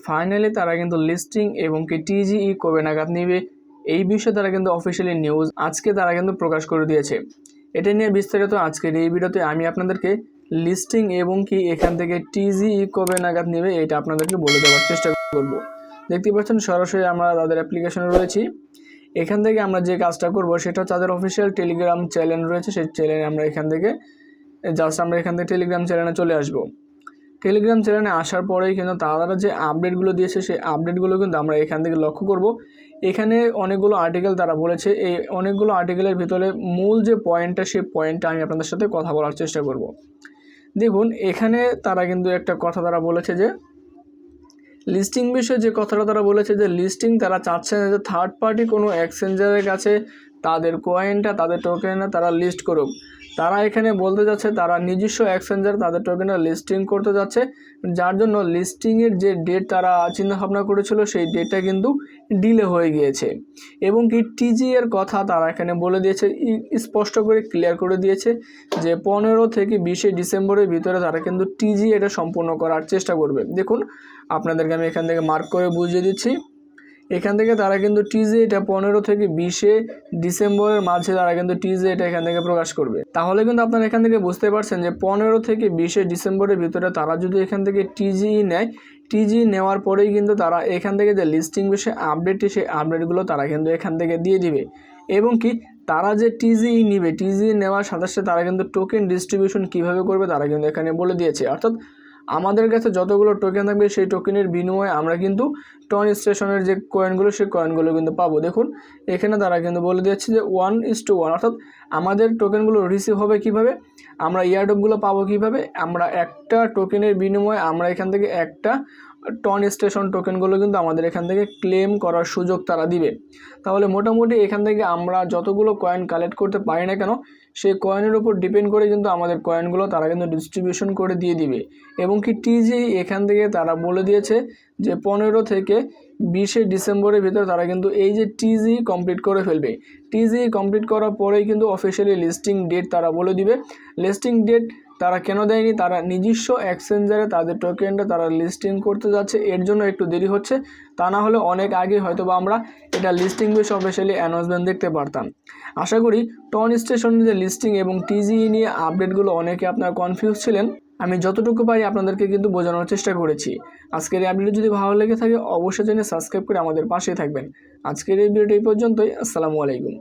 Finally তারা কিন্তু listing এবং কি টিজিই কবে নাগাদ নেবে এই বিষয়ে তারা কিন্তু অফিসিয়ালি নিউজ আজকে তারা কিন্তু প্রকাশ করে দিয়েছে। এটা নিয়ে বিস্তারিত আজকের এই ভিডিওতে আমি আপনাদেরকে লিস্টিং এবং কি এখান থেকে টিজিই কবে নাগাদ নেবে এটা আপনাদেরকে বলে দেওয়ার চেষ্টা করব। দেখতে পাচ্ছেন সরাসরি আমরা তাদের অ্যাপ্লিকেশনে রয়েছি। এখান থেকে আমরা যে কাজটা করব সেটা তাদের অফিসিয়াল টেলিগ্রাম চ্যানেল রয়েছে, সেই চ্যানেলে আমরা এখান থেকে টেলিগ্রাম চ্যানেলে চলে আসব। টেলিগ্রাম চ্যানেলে আসার পরেই কিন্তু তারা যে আপডেটগুলো দিয়েছে সেই আপডেটগুলো কিন্তু আমরা এখান থেকে লক্ষ্য করব। এখানে অনেকগুলো আর্টিকেল তারা বলেছে, এই অনেকগুলো আর্টিকেলের ভিতরে মূল যে পয়েন্টটা সেই পয়েন্টটা আমি আপনাদের সাথে কথা বলার চেষ্টা করব। দেখুন এখানে তারা কিন্তু একটা কথা তারা বলেছে যে লিস্টিং বিষয়ে যে কথাটা তারা বলেছে যে লিস্টিং তারা চাচ্ছে না যে থার্ড পার্টি কোনো এক্সচেঞ্জারের কাছে তাদের কয়েনটা তাদের টোকেনটা তারা লিস্ট করুক। তারা এখানে বলতে যাচ্ছে তারা নিজস্ব এক্সচেঞ্জার তাদের টোকেনটা লিস্টিং করতে যাচ্ছে, যার জন্য লিস্টিংয়ের যে ডেট তারা চিন্তাভাবনা করেছিল সেই ডেটটা কিন্তু ডিলে হয়ে গিয়েছে। এবং কি টিজি এর কথা তারা এখানে বলে দিয়েছে, স্পষ্ট করে ক্লিয়ার করে দিয়েছে যে 15 থেকে 20 ডিসেম্বরের ভিতরে তারা কিন্তু টিজি এটা সম্পূর্ণ করার চেষ্টা করবে। দেখুন আপনাদেরকে আমি এখান থেকে মার্ক করে বুঝিয়ে দিচ্ছি। এখান থেকে তারা কিন্তু টিজি এটা 15 থেকে 20 ডিসেম্বরের মাঝে তারা কিন্তু টিজি এটা এখান থেকে প্রকাশ করবে। তাহলে কিন্তু আপনারা এখান থেকে বুঝতে পারছেন যে 15 থেকে 20 ডিসেম্বরের ভিতরে তারা যদি এখান থেকে টিজি নেয়, টিজি নেওয়ার পরেই কিন্তু তারা এখান থেকে যে লিস্টিং বিষয়ে আপডেটটি সেই আপডেটগুলো তারা কিন্তু এখান থেকে দিয়ে দিবে। এবং কি তারা যে টিজি নিবে, টিজি নেওয়ার সাথে সাথে তারা কিন্তু টোকেন ডিস্ট্রিবিউশন কিভাবে করবে তারা কিন্তু এখানে বলে দিয়েছে। অর্থাৎ আমাদের কাছে যতগুলো টোকেন থাকবে সেই টোকেনের বিনিময়ে আমরা কিন্তু টন স্টেশনের যে কয়েনগুলো সেই কয়েনগুলো কিন্তু পাবো। দেখুন এখানে তারা কিন্তু বলে দিয়েছে যে 1:1, অর্থাৎ আমাদের টোকেনগুলো রিসিভ হবে কিভাবে, আমরা ইয়ারড্রপগুলো পাবো কিভাবে, আমরা একটা টোকেনের বিনিময়ে আমরা এখান থেকে একটা টন স্টেশন টোকেনগুলো কিন্তু আমাদের এখান থেকে ক্লেম করার সুযোগ তারা দিবে। তাহলে মোটামুটি এখান থেকে আমরা যতগুলো কয়েন কালেক্ট করতে পারি না কেন সেই কয়েনের উপর ডিপেন্ড করে কিন্তু আমাদের কয়েনগুলো তারা কিন্তু ডিস্ট্রিবিউশন করে দিয়ে দিবে। এবং কি টিজি এখান থেকে তারা বলে দিয়েছে যে 15 থেকে 20 ডিসেম্বরের ভিতরে তারা কিন্তু এই যে টিজি কমপ্লিট করে ফেলবে। টিজি কমপ্লিট করার পরেই কিন্তু অফিসিয়ালি লিস্টিং ডেট তারা বলে দিবে। লিস্টিং ডেট তারা কেন দেয়নি, তারা নিজস্ব এক্সচেঞ্জারে তাদের টোকেনটা তারা লিস্টিং করতে যাচ্ছে, এর জন্য একটু দেরি হচ্ছে। তা না হলে অনেক আগে হয়তো বা আমরা এটা লিস্টিং বেশ অফিসিয়ালি অ্যানাউন্সমেন্ট দেখতে পারতাম। আশা করি টন স্টেশনের যে লিস্টিং এবং টিজি নিয়ে আপডেটগুলো অনেকে আপনারা কনফিউজ ছিলেন, আমি যতটুকু পারি আপনাদেরকে কিন্তু বোঝানোর চেষ্টা করেছি। আজকের এই আপডেট যদি ভালো লেগে থাকে অবশ্যই চ্যানেল সাবস্ক্রাইব করে আমাদের পাশে থাকবেন। আজকের এই ভিডিওটি এই পর্যন্তই। আসসালামু আলাইকুম।